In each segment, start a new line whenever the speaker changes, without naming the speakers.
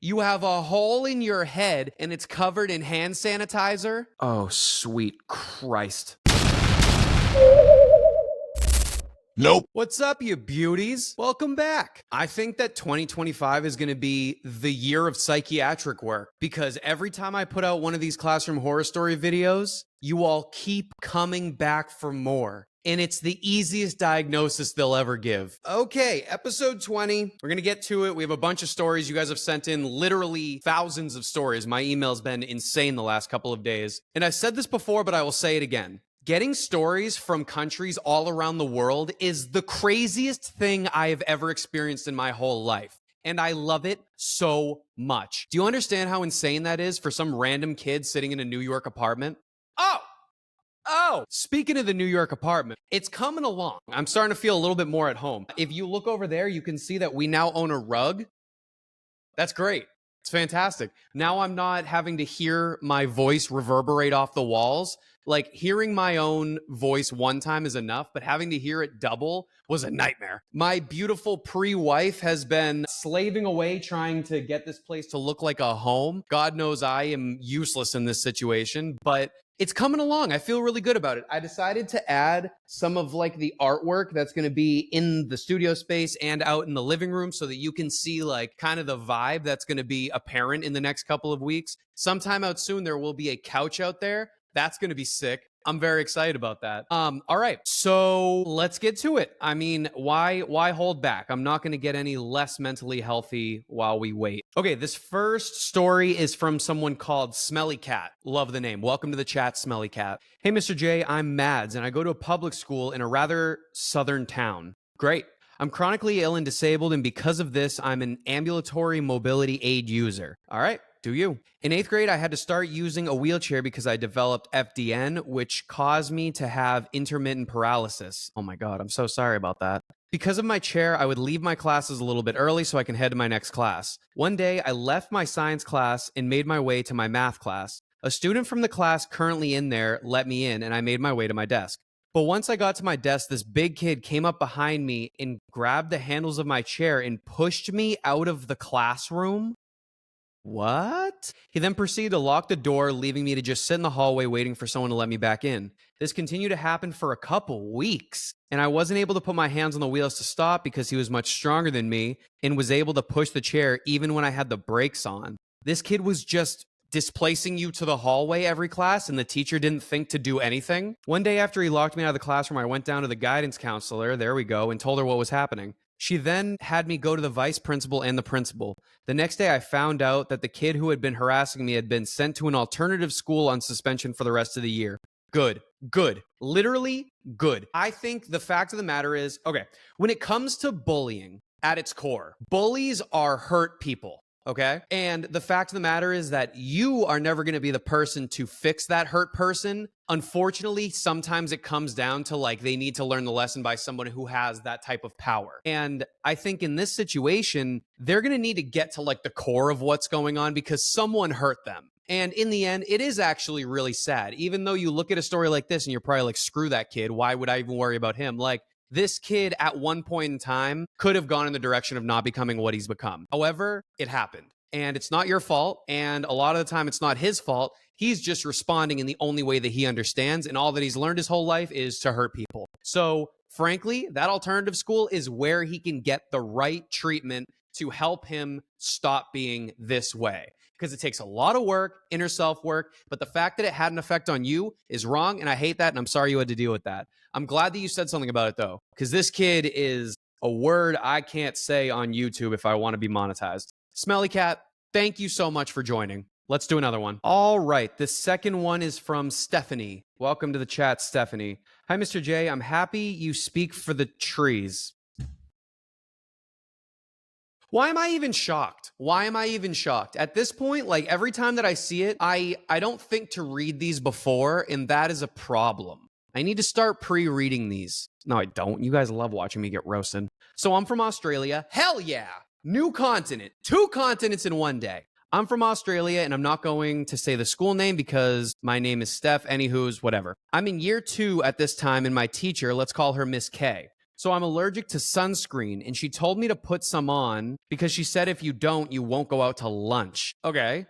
You have a hole in your head and it's covered in hand sanitizer? Oh, sweet Christ.
Nope.
What's up, you beauties? Welcome back. I think that 2025 is going to be the year of psychiatric work because every time I put out one of these classroom horror story videos, you all keep coming back for more. And it's the easiest diagnosis they'll ever give. Okay, episode 20. We're going to get to it. We have a bunch of stories. You guys have sent in literally thousands of stories. My email's been insane the last couple of days. And I've said this before, but I will say it again. Getting stories from countries all around the world is the craziest thing I have ever experienced in my whole life. And I love it so much. Do you understand how insane that is for some random kid sitting in a New York apartment? Oh, speaking of the New York apartment, it's coming along. I'm starting to feel a little bit more at home. If you look over there, you can see that we now own a rug. That's great. It's fantastic. Now I'm not having to hear my voice reverberate off the walls. Like, hearing my own voice one time is enough, but having to hear it double was a nightmare. My beautiful pre-wife has been slaving away trying to get this place to look like a home. God knows I am useless in this situation, but it's coming along. I feel really good about it. I decided to add some of like the artwork that's going to be in the studio space and out in the living room so that you can see like kind of the vibe that's going to be apparent in the next couple of weeks. Sometime out soon, there will be a couch out there. That's going to be sick. I'm very excited about that. All right, so let's get to it. I mean, why hold back? I'm not going to get any less mentally healthy while we wait. Okay, this first story is from someone called Smelly Cat. Love the name. Welcome to the chat, Smelly Cat. Hey, Mr. J, I'm Mads, and I go to a public school in a rather southern town. Great. I'm chronically ill and disabled, and because of this, I'm an ambulatory mobility aid user. All right. Do you? In 8th grade, I had to start using a wheelchair because I developed FDN, which caused me to have intermittent paralysis. Oh my God, I'm so sorry about that. Because of my chair, I would leave my classes a little bit early so I can head to my next class. One day, I left my science class and made my way to my math class. A student from the class currently in there let me in, and I made my way to my desk. But once I got to my desk, this big kid came up behind me and grabbed the handles of my chair and pushed me out of the classroom. What? He then proceeded to lock the door, leaving me to just sit in the hallway waiting for someone to let me back in. This continued to happen for a couple weeks, and I wasn't able to put my hands on the wheels to stop because he was much stronger than me and was able to push the chair even when I had the brakes on. This kid was just displacing you to the hallway every class, and the teacher didn't think to do anything. One day after he locked me out of the classroom, I went down to the guidance counselor, there we go, and told her what was happening. She then had me go to the vice principal and the principal. The next day, I found out that the kid who had been harassing me had been sent to an alternative school on suspension for the rest of the year. Good. Literally good. I think the fact of the matter is, okay, when it comes to bullying at its core, bullies are hurt people. Okay. And the fact of the matter is that you are never going to be the person to fix that hurt person. Unfortunately, sometimes it comes down to like they need to learn the lesson by someone who has that type of power. And I think in this situation, they're going to need to get to like the core of what's going on because someone hurt them. And in the end, it is actually really sad. Even though you look at a story like this and you're probably like, screw that kid. Why would I even worry about him? Like, this kid at one point in time could have gone in the direction of not becoming what he's become. However, it happened. And it's not your fault. And a lot of the time, it's not his fault. He's just responding in the only way that he understands. And all that he's learned his whole life is to hurt people. So frankly, that alternative school is where he can get the right treatment to help him stop being this way. Because it takes a lot of work, inner self work, but the fact that it had an effect on you is wrong, and I hate that, and I'm sorry you had to deal with that. I'm glad that you said something about it, though, because this kid is a word I can't say on YouTube if I want to be monetized. Smelly Cat, thank you so much for joining. Let's do another one. All right, the second one is from Stephanie. Welcome to the chat, Stephanie. Hi, Mr. J. I'm happy you speak for the trees. Why am I even shocked? At this point, like every time that I see it, I don't think to read these before, and that is a problem. I need to start pre-reading these. No, I don't. You guys love watching me get roasted. So I'm from Australia. Hell yeah! New continent. 2 continents in one day. I'm from Australia, and I'm not going to say the school name because my name is Steph, anywho's, whatever. I'm in year 2 at this time, and my teacher, let's call her Miss K. So I'm allergic to sunscreen, and she told me to put some on because she said if you don't, you won't go out to lunch. Okay.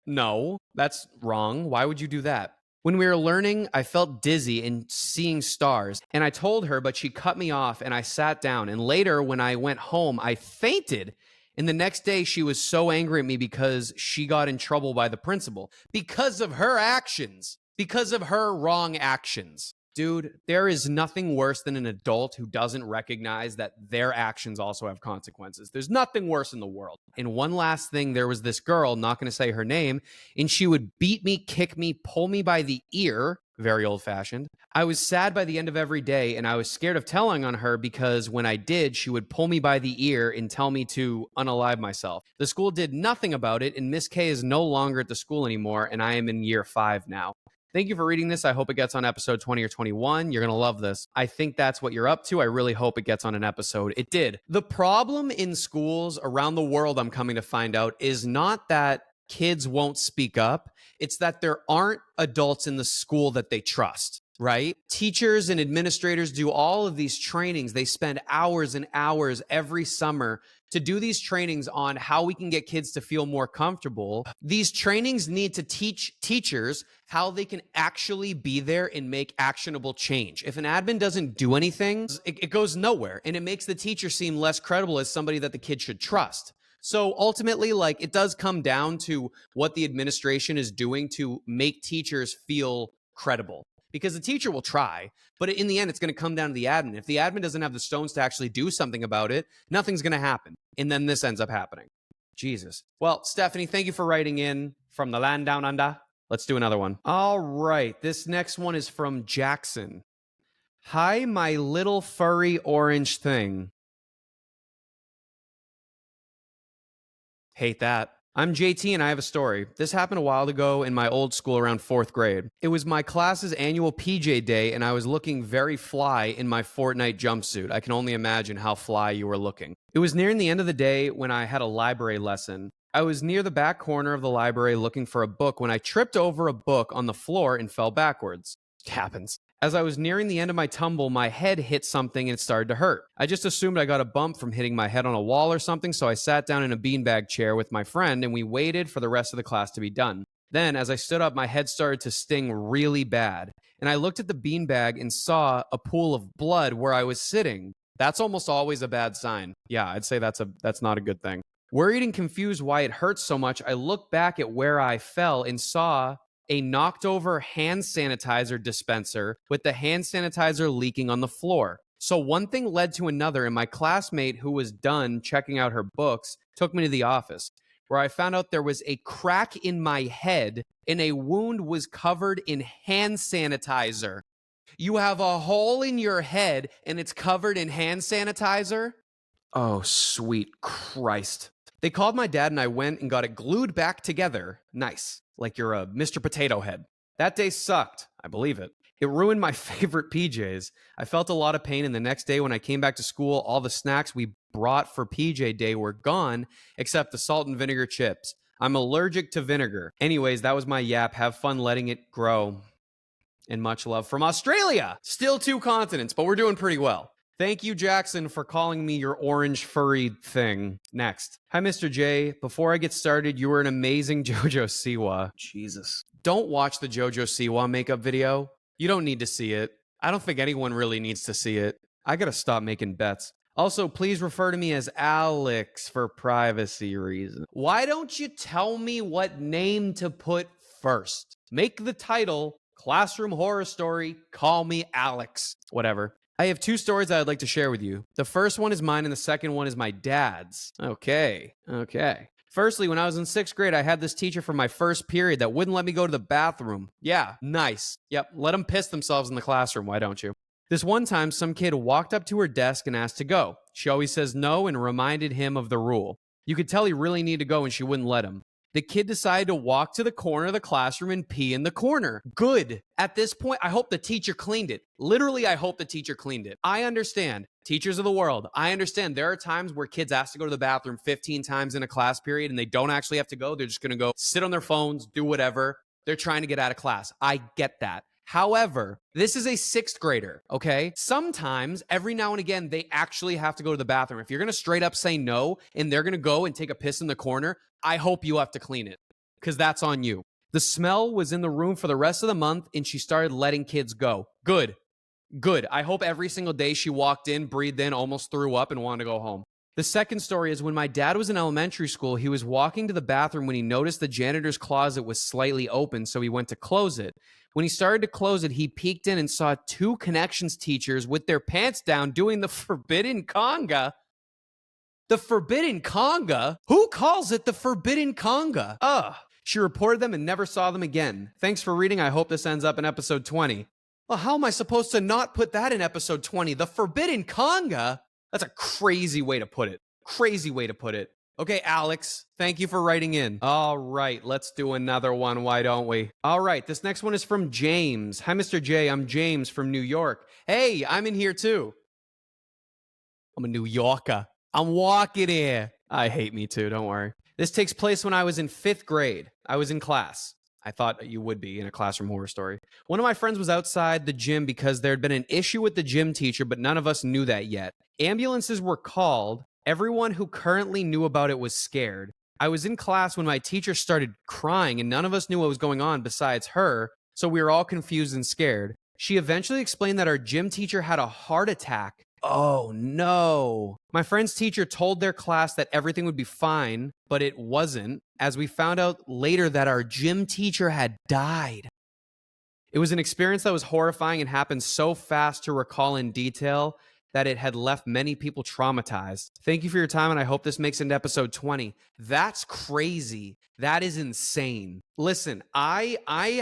No, that's wrong. Why would you do that? When we were learning, I felt dizzy and seeing stars, and I told her, but she cut me off and I sat down. And later, when I went home, I fainted. And the next day, she was so angry at me because she got in trouble by the principal because of her actions, because of her wrong actions. Dude, there is nothing worse than an adult who doesn't recognize that their actions also have consequences. There's nothing worse in the world. And one last thing, there was this girl, not going to say her name, and she would beat me, kick me, pull me by the ear, very old fashioned. I was sad by the end of every day, and I was scared of telling on her because when I did, she would pull me by the ear and tell me to unalive myself. The school did nothing about it, and Miss K is no longer at the school anymore, and I am in year 5 now. Thank you for reading this. I hope it gets on episode 20 or 21. You're going to love this. I think that's what you're up to. I really hope it gets on an episode. It did. The problem in schools around the world, I'm coming to find out, is not that kids won't speak up. It's that there aren't adults in the school that they trust, right? Teachers and administrators do all of these trainings. They spend hours and hours every summer to do these trainings on how we can get kids to feel more comfortable. These trainings need to teach teachers how they can actually be there and make actionable change. If an admin doesn't do anything, it goes nowhere, and it makes the teacher seem less credible as somebody that the kid should trust. So ultimately, like, it does come down to what the administration is doing to make teachers feel credible. Because the teacher will try, but in the end, it's going to come down to the admin. If the admin doesn't have the stones to actually do something about it, nothing's going to happen. And then this ends up happening. Jesus. Well, Stephanie, thank you for writing in from the land down under. Let's do another one. All right. This next one is from Jackson. Hi, my little furry orange thing. Hate that. I'm JT and I have a story. This happened a while ago in my old school around 4th grade. It was my class's annual PJ day and I was looking very fly in my Fortnite jumpsuit. I can only imagine how fly you were looking. It was nearing the end of the day when I had a library lesson. I was near the back corner of the library looking for a book when I tripped over a book on the floor and fell backwards. It happens. As I was nearing the end of my tumble, my head hit something and it started to hurt. I just assumed I got a bump from hitting my head on a wall or something, so I sat down in a beanbag chair with my friend and we waited for the rest of the class to be done. Then, as I stood up, my head started to sting really bad, and I looked at the beanbag and saw a pool of blood where I was sitting. That's almost always a bad sign. Yeah, I'd say that's not a good thing. Worried and confused why it hurts so much, I looked back at where I fell and saw a knocked over hand sanitizer dispenser with the hand sanitizer leaking on the floor. So one thing led to another, and my classmate who was done checking out her books took me to the office, where I found out there was a crack in my head and a wound was covered in hand sanitizer. You have a hole in your head and it's covered in hand sanitizer? Oh, sweet Christ. They called my dad and I went and got it glued back together. Nice. Like you're a Mr. Potato Head. That day sucked. I believe it. It ruined my favorite PJs. I felt a lot of pain, and the next day when I came back to school, all the snacks we brought for PJ Day were gone, except the salt and vinegar chips. I'm allergic to vinegar. Anyways, that was my yap. Have fun letting it grow. And much love from Australia. Still 2 continents, but we're doing pretty well. Thank you, Jackson, for calling me your orange furry thing. Next. Hi, Mr. J. Before I get started, you were an amazing JoJo Siwa. Jesus. Don't watch the JoJo Siwa makeup video. You don't need to see it. I don't think anyone really needs to see it. I gotta stop making bets. Also, please refer to me as Alex for privacy reasons. Why don't you tell me what name to put first? Make the title Classroom Horror Story, Call Me Alex. Whatever. I have 2 stories I'd like to share with you. The first one is mine and the second one is my dad's. Okay. Firstly, when I was in 6th grade, I had this teacher for my first period that wouldn't let me go to the bathroom. Yeah, nice. Yep, let them piss themselves in the classroom, why don't you? This one time, some kid walked up to her desk and asked to go. She always says no and reminded him of the rule. You could tell he really needed to go and she wouldn't let him. The kid decided to walk to the corner of the classroom and pee in the corner. Good. At this point, I hope the teacher cleaned it. Literally, I hope the teacher cleaned it. I understand. Teachers of the world, I understand there are times where kids ask to go to the bathroom 15 times in a class period and they don't actually have to go. They're just going to go sit on their phones, do whatever. They're trying to get out of class. I get that. However, this is a 6th grader, okay? Sometimes, every now and again, they actually have to go to the bathroom. If you're gonna straight up say no and they're gonna go and take a piss in the corner, I hope you have to clean it, because that's on you. The smell was in the room for the rest of the month, and she started letting kids go. Good. Good. I hope every single day she walked in, breathed in, almost threw up, and wanted to go home. The second story is when my dad was in elementary school, he was walking to the bathroom when he noticed the janitor's closet was slightly open, so he went to close it. When he started to close it, he peeked in and saw 2 connections teachers with their pants down doing the forbidden conga. The forbidden conga? Who calls it the forbidden conga? Ugh. She reported them and never saw them again. Thanks for reading. I hope this ends up in episode 20. Well, how am I supposed to not put that in episode 20? The forbidden conga? That's a crazy way to put it. Crazy way to put it. Okay, Alex, thank you for writing in. All right, let's do another one. Why don't we? All right, this next one is from James. Hi, Mr. J. I'm James from New York. Hey, I'm in here too. I'm a New Yorker. I'm walking here. I hate me too, don't worry. This takes place when I was in 5th grade. I was in class. I thought you would be in a classroom horror story. One of my friends was outside the gym because there had been an issue with the gym teacher, but none of us knew that yet. Ambulances were called. Everyone who currently knew about it was scared. I was in class when my teacher started crying, and none of us knew what was going on besides her, so we were all confused and scared. She eventually explained that our gym teacher had a heart attack. Oh no. My friend's teacher told their class that everything would be fine, but it wasn't, as we found out later that our gym teacher had died. It was an experience that was horrifying and happened so fast to recall in detail that it had left many people traumatized. Thank you for your time, and I hope this makes it into episode 20. That's crazy. That is insane. Listen, I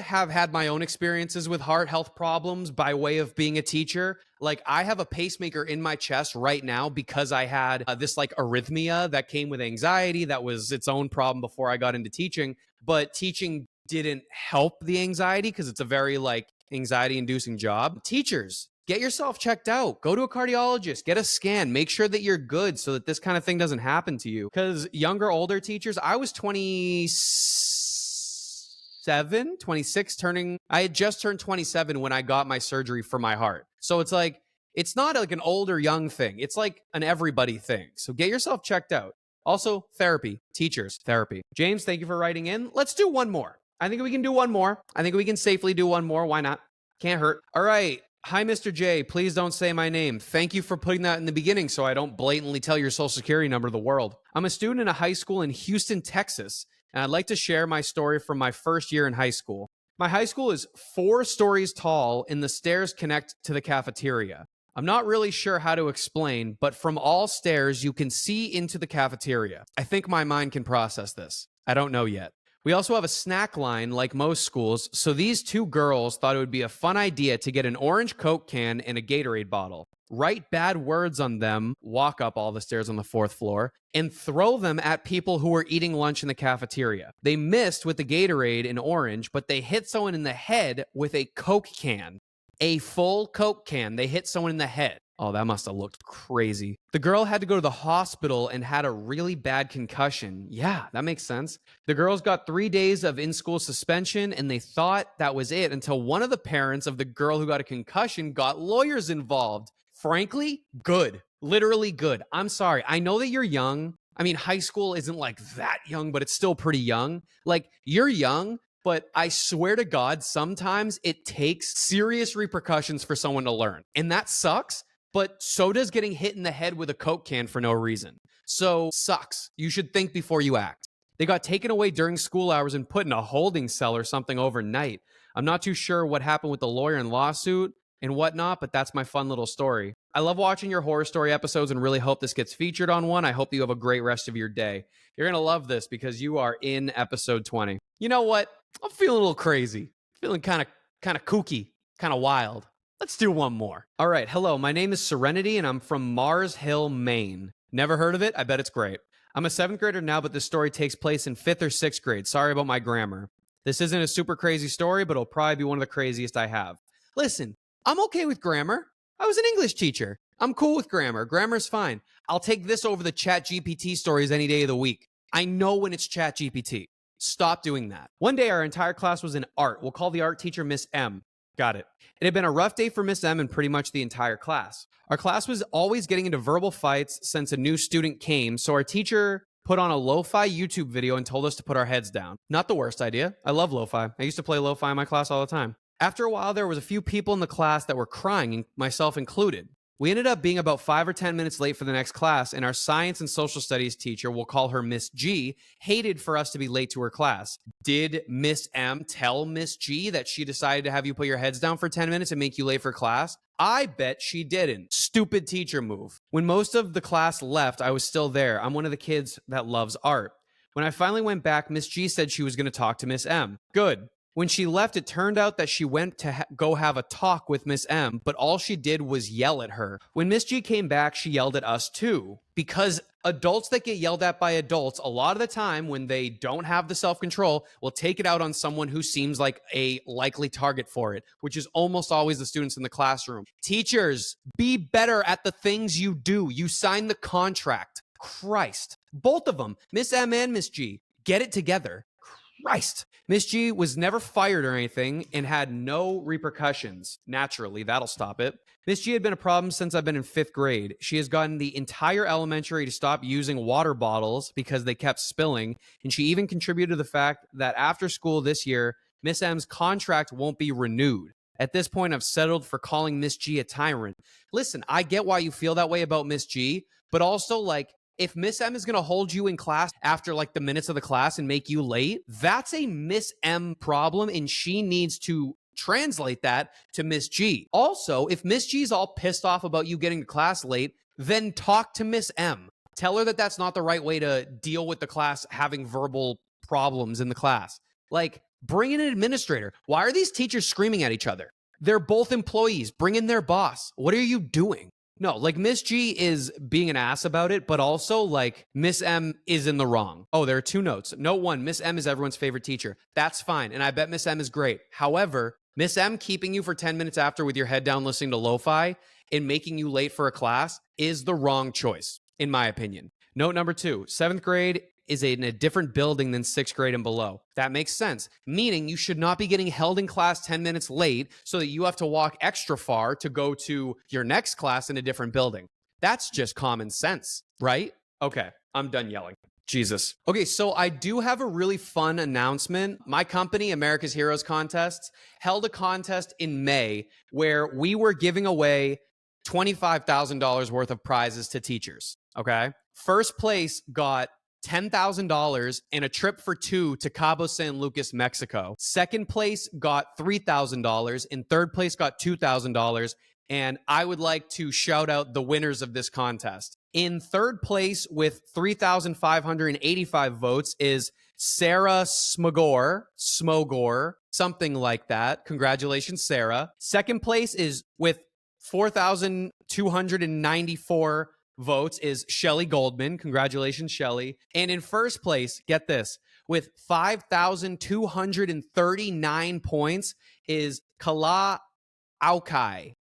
have had my own experiences with heart health problems by way of being a teacher. Like, I have a pacemaker in my chest right now because I had this like arrhythmia that came with anxiety that was its own problem before I got into teaching. But teaching didn't help the anxiety because it's a very like anxiety-inducing job. Teachers, get yourself checked out. Go to a cardiologist. Get a scan. Make sure that you're good so that this kind of thing doesn't happen to you. Because younger, older teachers, I was 26 turning. I had just turned 27 when I got my surgery for my heart. So it's like, it's not like an older, young thing. It's like an everybody thing. So get yourself checked out. Also, therapy. Teachers, therapy. James, thank you for writing in. Let's do one more. I think we can do one more. I think we can safely do one more. Why not? Can't hurt. All right. Hi, Mr. J. Please don't say my name. Thank you for putting that in the beginning so I don't blatantly tell your social security number to the world. I'm a student in a high school in Houston, Texas, and I'd like to share my story from my first year in high school. My high school is 4 stories tall, and the stairs connect to the cafeteria. I'm not really sure how to explain, but from all stairs, you can see into the cafeteria. I think my mind can process this. I don't know yet. We also have a snack line like most schools, so these 2 girls thought it would be a fun idea to get an orange Coke can and a Gatorade bottle, write bad words on them, walk up all the stairs on the 4th floor, and throw them at people who were eating lunch in the cafeteria. They missed with the Gatorade and orange, but they hit someone in the head with a Coke can. A full Coke can. They hit someone in the head. Oh, that must have looked crazy. The girl had to go to the hospital and had a really bad concussion. Yeah, that makes sense. The girls got 3 days of in-school suspension, and they thought that was it until one of the parents of the girl who got a concussion got lawyers involved. Frankly, good. Literally good. I'm sorry. I know that you're young. I mean, high school isn't like that young, but it's still pretty young. Like, you're young, but I swear to God, sometimes it takes serious repercussions for someone to learn. And that sucks. But so does getting hit in the head with a Coke can for no reason. So, sucks. You should think before you act. They got taken away during school hours and put in a holding cell or something overnight. I'm not too sure what happened with the lawyer and lawsuit and whatnot, but that's my fun little story. I love watching your horror story episodes and really hope this gets featured on one. I hope you have a great rest of your day. You're going to love this because you are in episode 20. You know what? I'm feeling a little crazy. Feeling kind of kooky, kind of wild. Let's do one more. All right. Hello, my name is Serenity, and I'm from Mars Hill, Maine. Never heard of it? I bet it's great. I'm a 7th grader now, but this story takes place in 5th or 6th grade. Sorry about my grammar. This isn't a super crazy story, but it'll probably be one of the craziest I have. Listen, I'm okay with grammar. I was an English teacher. I'm cool with grammar. Grammar's fine. I'll take this over the ChatGPT stories any day of the week. I know when it's ChatGPT. Stop doing that. One day, our entire class was in art. We'll call the art teacher Miss M. Got it. It had been a rough day for Miss M and pretty much the entire class. Our class was always getting into verbal fights since a new student came, so our teacher put on a lo-fi YouTube video and told us to put our heads down. Not the worst idea. I love lo-fi. I used to play lo-fi in my class all the time. After a while, there was a few people in the class that were crying, myself included. We ended up being about 5 or 10 minutes late for the next class, and our science and social studies teacher, we'll call her Miss G, hated for us to be late to her class. Did Miss M tell Miss G that she decided to have you put your heads down for 10 minutes and make you late for class? I bet she didn't. Stupid teacher move. When most of the class left, I was still there. I'm one of the kids that loves art. When I finally went back, Miss G said she was going to talk to Miss M. Good. When she left, it turned out that she went to go have a talk with Miss M, but all she did was yell at her. When Miss G came back, she yelled at us too. Because adults that get yelled at by adults, a lot of the time when they don't have the self-control, will take it out on someone who seems like a likely target for it, which is almost always the students in the classroom. Teachers, be better at the things you do. You signed the contract. Christ. Both of them, Miss M and Miss G, get it together. Christ. Miss G was never fired or anything and had no repercussions. Naturally, that'll stop it. Miss G had been a problem since I've been in 5th grade. She has gotten the entire elementary to stop using water bottles because they kept spilling, and she even contributed to the fact that after school this year, Miss M's contract won't be renewed. At this point, I've settled for calling Miss G a tyrant. Listen, I get why you feel that way about Miss G, but also, like, if Miss M is going to hold you in class after like the minutes of the class and make you late, that's a Miss M problem, and she needs to translate that to Miss G. Also, if Miss G's all pissed off about you getting to class late, then talk to Miss M. Tell her that that's not the right way to deal with the class having verbal problems in the class. Like, bring in an administrator. Why are these teachers screaming at each other? They're both employees. Bring in their boss. What are you doing? No, like Miss G is being an ass about it, but also like Miss M is in the wrong. Oh, there are 2 notes. Note 1, Miss M is everyone's favorite teacher. That's fine, and I bet Miss M is great. However, Miss M keeping you for 10 minutes after with your head down listening to lo-fi and making you late for a class is the wrong choice, in my opinion. Note number 2, 7th grade is in a different building than 6th grade and below. That makes sense, meaning you should not be getting held in class 10 minutes late so that you have to walk extra far to go to your next class in a different building. That's just common sense, right? Okay, I'm done yelling. Jesus. Okay, so I do have a really fun announcement. My company, America's Heroes Contests, held a contest in May where we were giving away $25,000 worth of prizes to teachers, okay? First place got $10,000 and a trip for 2 to Cabo San Lucas, Mexico. Second place got $3,000 and third place got $2,000. And I would like to shout out the winners of this contest. In third place with 3,585 votes is Sarah Smogor, something like that. Congratulations, Sarah. Second place is with 4,294 votes is Shelly Goldman. Congratulations, Shelly. And in first place, get this, with 5,239 points is Kala Aukai.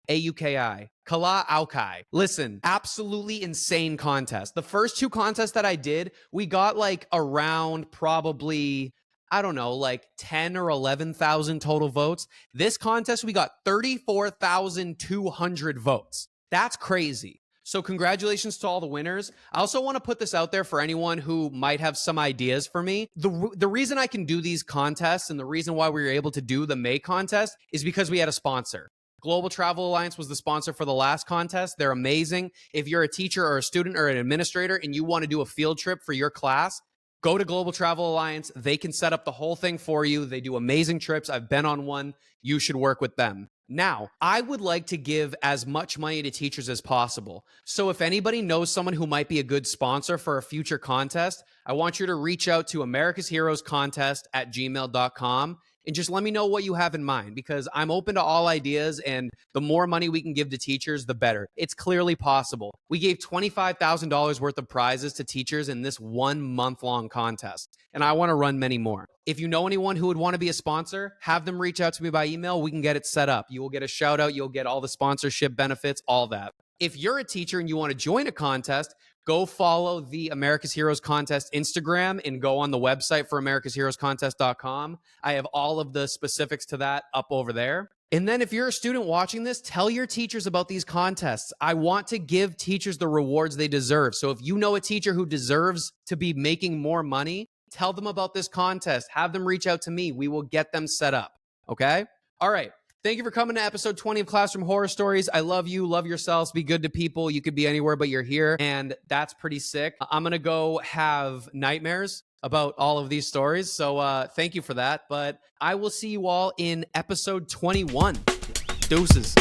Auki. Kala Aukai. Listen, absolutely insane contest. The first 2 contests that I did, we got like around probably, I don't know, like 10 or 11,000 total votes. This contest, we got 34,200 votes. That's crazy. So congratulations to all the winners. I also want to put this out there for anyone who might have some ideas for me. The reason I can do these contests and the reason why we were able to do the May contest is because we had a sponsor. Global Travel Alliance was the sponsor for the last contest. They're amazing. If you're a teacher or a student or an administrator and you want to do a field trip for your class, go to Global Travel Alliance. They can set up the whole thing for you. They do amazing trips. I've been on one. You should work with them. Now, I would like to give as much money to teachers as possible. So if anybody knows someone who might be a good sponsor for a future contest, I want you to reach out to americasheroescontest@gmail.com and just let me know what you have in mind, because I'm open to all ideas, and the more money we can give to teachers, the better. It's clearly possible. We gave $25,000 worth of prizes to teachers in this 1 month-long contest, and I want to run many more. If you know anyone who would want to be a sponsor, have them reach out to me by email. We can get it set up. You will get a shout out. You'll get all the sponsorship benefits, all that. If you're a teacher and you want to join a contest, go follow the America's Heroes Contest Instagram and go on the website for americasheroescontest.com. I have all of the specifics to that up over there. And then if you're a student watching this, tell your teachers about these contests. I want to give teachers the rewards they deserve. So if you know a teacher who deserves to be making more money, tell them about this contest. Have them reach out to me. We will get them set up. Okay? All right. Thank you for coming to episode 20 of Classroom Horror Stories. I love you. Love yourselves. Be good to people. You could be anywhere, but you're here. And that's pretty sick. I'm going to go have nightmares about all of these stories. So thank you for that. But I will see you all in episode 21. Deuces.